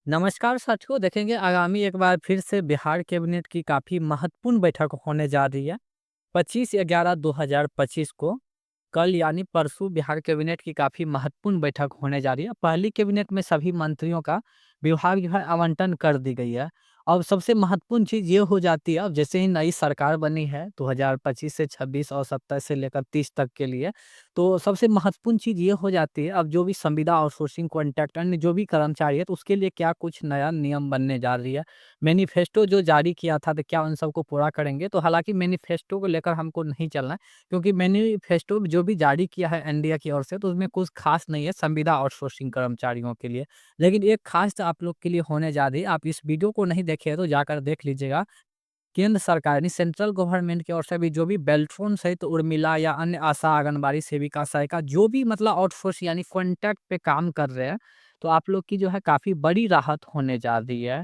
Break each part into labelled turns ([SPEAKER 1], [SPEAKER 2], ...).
[SPEAKER 1] नमस्कार साथियों, देखेंगे आगामी एक बार फिर से बिहार कैबिनेट की काफ़ी महत्वपूर्ण बैठक होने जा रही है। 25/11/2025 को कल यानी परसों बिहार कैबिनेट की काफ़ी महत्वपूर्ण बैठक होने जा रही है। पहली कैबिनेट में सभी मंत्रियों का विभाग जो है आवंटन कर दी गई है। अब सबसे महत्वपूर्ण चीज़ ये हो जाती है, अब जैसे ही नई सरकार बनी है 2025 से 26 और 27 से लेकर 30 तक के लिए, तो सबसे महत्वपूर्ण चीज़ ये हो जाती है, अब जो भी संविदा आउटसोर्सिंग कॉन्ट्रैक्ट अन्य जो भी कर्मचारी है, तो उसके लिए क्या कुछ नया नियम बनने जा रही है। मैनिफेस्टो जो जारी किया था, तो क्या उन सबको पूरा करेंगे? तो हालाँकि मैनिफेस्टो को लेकर हमको नहीं चलना है, क्योंकि मैनिफेस्टो जो भी जारी किया है इंडिया की ओर से, तो उसमें कुछ खास नहीं है संविदा आउटसोर्सिंग कर्मचारियों के लिए। लेकिन एक खास तो आप लोग के लिए होने जा रही है। आप इस वीडियो को नहीं देखे हैं तो जाकर देख लीजिएगा। केंद्र सरकार यानी सेंट्रल गवर्नमेंट की ओर से भी जो भी बेल्ट्रॉन सहित उर्मिला या अन्य आशा आंगनबाड़ी सेविका सहायिका जो भी मतलब आउटसोर्स यानी कॉन्ट्रैक्ट पे काम कर रहे हैं, तो आप लोग की जो है काफ़ी बड़ी राहत होने जा रही है।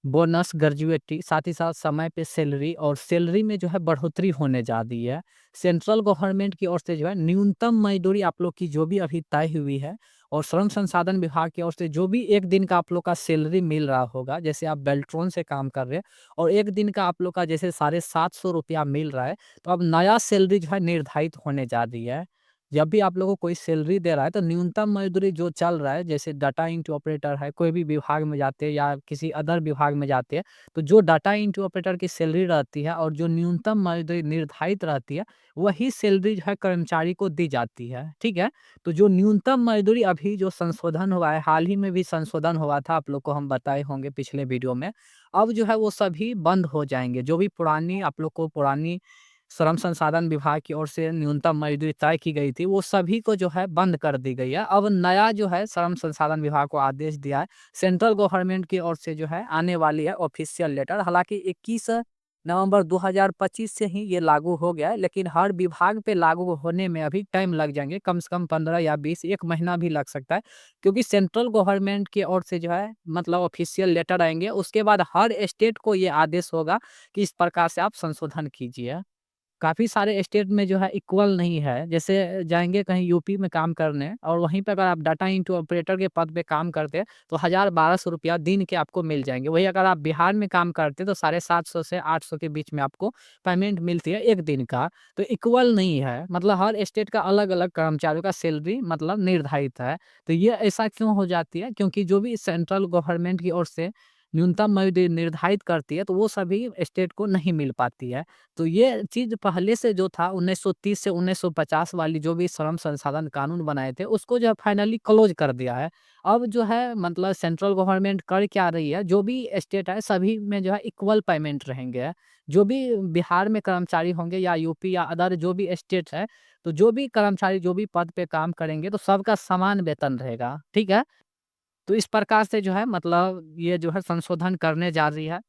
[SPEAKER 1] बोनस, ग्रेजुएटी, साथ ही साथ समय पे सैलरी और सैलरी में जो है बढ़ोतरी होने जा रही है। सेंट्रल गवर्नमेंट की ओर से जो है न्यूनतम मज़दूरी आप लोग की जो भी अभी तय हुई है, और श्रम संसाधन विभाग की ओर से जो भी 1 दिन का आप लोग का सैलरी मिल रहा होगा, जैसे आप बेल्ट्रॉन से काम कर रहे हैं और 1 दिन का आप लोग का जैसे 750 रुपया मिल रहा है, तो अब नया सैलरी जो है निर्धारित होने जा रही है। जब भी आप लोगों को कोई सैलरी दे रहा है, तो न्यूनतम मज़दूरी जो चल रहा है, जैसे डाटा एंट्री ऑपरेटर है, कोई भी विभाग में जाते हैं या किसी अदर विभाग में जाते हैं, तो जो डाटा एंट्री ऑपरेटर की सैलरी रहती है और जो न्यूनतम मज़दूरी निर्धारित रहती है, वही सैलरी जो है कर्मचारी को दी जाती है, ठीक है? तो जो न्यूनतम मज़दूरी अभी जो संशोधन हुआ है, हाल ही में भी संशोधन हुआ था, आप लोग को हम बताए होंगे पिछले वीडियो में। अब जो है वो सभी बंद हो जाएँगे, जो भी पुरानी आप लोग को पुरानी श्रम संसाधन विभाग की ओर से न्यूनतम मज़दूरी तय की गई थी, वो सभी को जो है बंद कर दी गई है। अब नया जो है श्रम संसाधन विभाग को आदेश दिया है, सेंट्रल गवर्नमेंट की ओर से जो है आने वाली है ऑफ़िशियल लेटर। हालाँकि 21 नवंबर 2025 से ही ये लागू हो गया है, लेकिन हर विभाग पे लागू होने में अभी टाइम लग जाएँगे, कम से कम 15 या 20 1 महीना भी लग सकता है। क्योंकि सेंट्रल गवर्नमेंट की ओर से जो है मतलब ऑफ़िशियल लेटर आएँगे, उसके बाद हर स्टेट को ये आदेश होगा कि इस प्रकार से आप संशोधन कीजिए। काफ़ी सारे स्टेट में जो है इक्वल नहीं है। जैसे जाएँगे कहीं यूपी में काम करने और वहीं पे अगर आप डाटा एंट्री ऑपरेटर के पद पे काम करते हैं, तो 1000-1200 रुपया दिन के आपको मिल जाएँगे। वहीं अगर आप बिहार में काम करते हैं, तो 750 से 800 के बीच में आपको पेमेंट मिलती है 1 दिन का। तो इक्वल नहीं है, मतलब हर स्टेट का अलग-अलग कर्मचारियों का सैलरी मतलब निर्धारित है। तो ये ऐसा क्यों हो जाती है? क्योंकि जो भी सेंट्रल गवर्नमेंट की ओर से न्यूनतम मजदूरी निर्धारित करती है, तो वो सभी स्टेट को नहीं मिल पाती है। तो ये चीज़ पहले से जो था 1930 से 1950 वाली जो भी श्रम संसाधन कानून बनाए थे, उसको जो है फाइनली क्लोज़ कर दिया है। अब जो है मतलब सेंट्रल गवर्नमेंट कर क्या रही है, जो भी स्टेट है सभी में जो है इक्वल पेमेंट रहेंगे। जो भी बिहार में कर्मचारी होंगे या यूपी या अदर जो भी स्टेट है, तो जो भी कर्मचारी जो भी पद पे काम करेंगे, तो सबका समान वेतन रहेगा, ठीक है? तो इस प्रकार से जो है मतलब ये जो है संशोधन करने जा रही है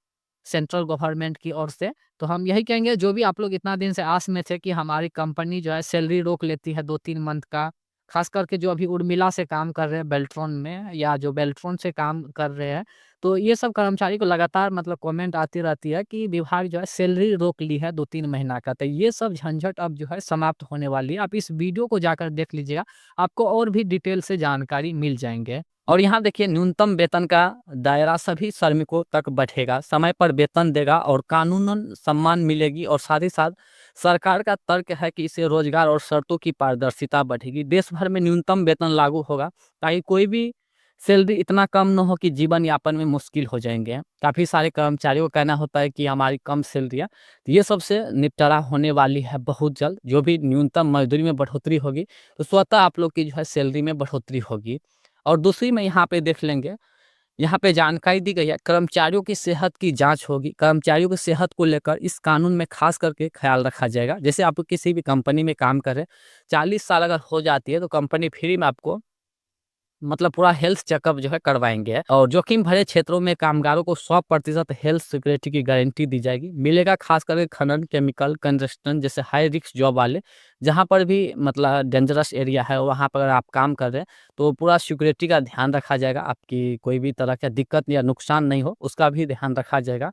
[SPEAKER 1] सेंट्रल गवर्नमेंट की ओर से। तो हम यही कहेंगे, जो भी आप लोग इतना दिन से आस में थे कि हमारी कंपनी जो है सैलरी रोक लेती है 2-3 मंथ का, खास करके जो अभी उर्मिला से काम कर रहे हैं बेल्ट्रॉन में या जो बेल्ट्रॉन से काम कर रहे हैं, तो ये सब कर्मचारी को लगातार मतलब कमेंट आती रहती है कि विभाग जो है सैलरी रोक ली है 2-3 महीना का। तो ये सब झंझट अब जो है समाप्त होने वाली है। आप इस वीडियो को जाकर देख लीजिएगा, आपको और भी डिटेल से जानकारी मिल जाएँगे। और यहाँ देखिए न्यूनतम वेतन का दायरा सभी श्रमिकों तक बढ़ेगा, समय पर वेतन देगा और कानूनन सम्मान मिलेगी, और साथ ही साथ सरकार का तर्क है कि इससे रोजगार और शर्तों की पारदर्शिता बढ़ेगी। देश भर में न्यूनतम वेतन लागू होगा ताकि कोई भी सैलरी इतना कम न हो कि जीवन यापन में मुश्किल हो जाएंगे। काफ़ी सारे कर्मचारियों का कहना होता है कि हमारी कम सैलरी है, तो ये सबसे निपटारा होने वाली है बहुत जल्द। जो भी न्यूनतम मजदूरी में बढ़ोतरी होगी, तो स्वतः आप लोग की जो है सैलरी में बढ़ोतरी होगी। और दूसरी में यहाँ पे देख लेंगे, यहाँ पे जानकारी दी गई है कर्मचारियों की सेहत की जांच होगी। कर्मचारियों की सेहत को लेकर इस कानून में खास करके ख्याल रखा जाएगा। जैसे आप किसी भी कंपनी में काम कर रहे हैं, 40 साल अगर हो जाती है, तो कंपनी फ्री में आपको मतलब पूरा हेल्थ चेकअप जो है करवाएँगे, और जोखिम भरे क्षेत्रों में कामगारों को 100% हेल्थ सिक्योरिटी की गारंटी दी जाएगी। मिलेगा खास करके खनन, केमिकल, कंस्ट्रक्शन जैसे हाई रिस्क जॉब वाले, जहाँ पर भी मतलब डेंजरस एरिया है, वहाँ पर अगर आप काम कर रहे हैं, तो पूरा सिक्योरिटी का ध्यान रखा जाएगा। आपकी कोई भी तरह का दिक्कत या नुकसान नहीं हो, उसका भी ध्यान रखा जाएगा।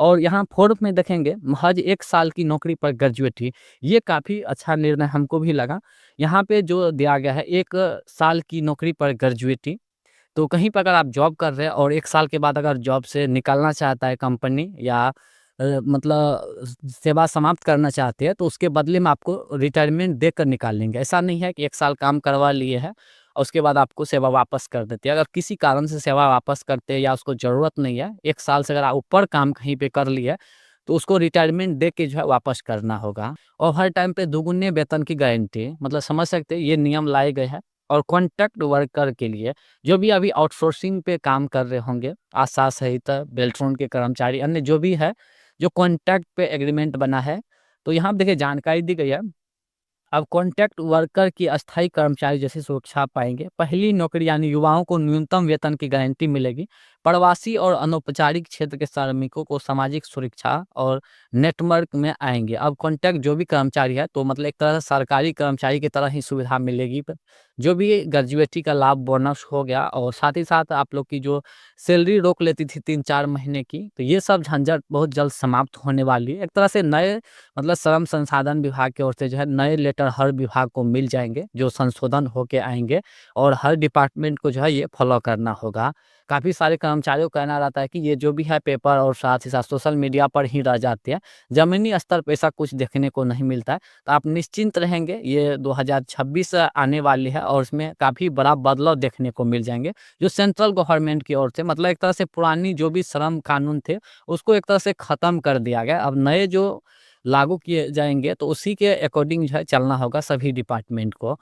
[SPEAKER 1] और यहाँ 4th में देखेंगे महज़ 1 साल की नौकरी पर ग्रेजुएटी, ये काफ़ी अच्छा निर्णय हमको भी लगा। यहाँ पे जो दिया गया है 1 साल की नौकरी पर ग्रेजुएटी, तो कहीं पे अगर आप जॉब कर रहे हैं और 1 साल के बाद अगर जॉब से निकालना चाहता है कंपनी या मतलब सेवा समाप्त करना चाहते हैं, तो उसके बदले में आपको रिटायरमेंट देकर निकाल लेंगे। ऐसा नहीं है कि 1 साल काम करवा लिए हैं और उसके बाद आपको सेवा वापस कर देते हैं। अगर किसी कारण से सेवा वापस करते हैं या उसको ज़रूरत नहीं है, 1 साल से अगर आप ऊपर काम कहीं पे कर लिए, तो उसको रिटायरमेंट दे के जो है वापस करना होगा। और हर टाइम पे दुगुने वेतन की गारंटी, मतलब समझ सकते हैं ये नियम लाए गए हैं। और कॉन्ट्रैक्ट वर्कर के लिए जो भी अभी आउटसोर्सिंग पे काम कर रहे होंगे, आशा सहित बेल्ट्रॉन के कर्मचारी, अन्य जो भी है, जो कॉन्ट्रैक्ट पे एग्रीमेंट बना है, तो यहाँ पे देखिए जानकारी दी गई है। अब कॉन्ट्रैक्ट वर्कर की अस्थायी कर्मचारी जैसी सुरक्षा पाएंगे। पहली नौकरी यानी युवाओं को न्यूनतम वेतन की गारंटी मिलेगी। प्रवासी और अनौपचारिक क्षेत्र के श्रमिकों को सामाजिक सुरक्षा और नेटवर्क में आएंगे। अब कॉन्ट्रैक्ट जो भी कर्मचारी है, तो मतलब एक तरह से सरकारी कर्मचारी की तरह ही सुविधा मिलेगी। जो भी ग्रेजुएटी का लाभ, बोनस हो गया, और साथ ही साथ आप लोग की जो सैलरी रोक लेती थी 3-4 महीने की, तो ये सब झंझट बहुत जल्द समाप्त होने वाली है। एक तरह से नए, मतलब श्रम संसाधन विभाग की ओर से जो है नए लेटर हर विभाग को मिल जाएँगे, जो संशोधन होके आएँगे, और हर डिपार्टमेंट को जो है ये फॉलो करना होगा। काफ़ी सारे कर्मचारियों का कहना रहता है कि ये जो भी है पेपर और साथ ही साथ सोशल मीडिया पर ही रह जाते हैं। ज़मीनी स्तर पे ऐसा कुछ देखने को नहीं मिलता है। तो आप निश्चिंत रहेंगे, ये 2026 आने वाली है और इसमें काफ़ी बड़ा बदलाव देखने को मिल जाएँगे, जो सेंट्रल गवर्नमेंट की ओर से, मतलब एक तरह से पुरानी जो भी श्रम कानून थे, उसको एक तरह से ख़त्म कर दिया गया। अब नए जो लागू किए जाएँगे, तो उसी के अकॉर्डिंग जो है चलना होगा सभी डिपार्टमेंट को।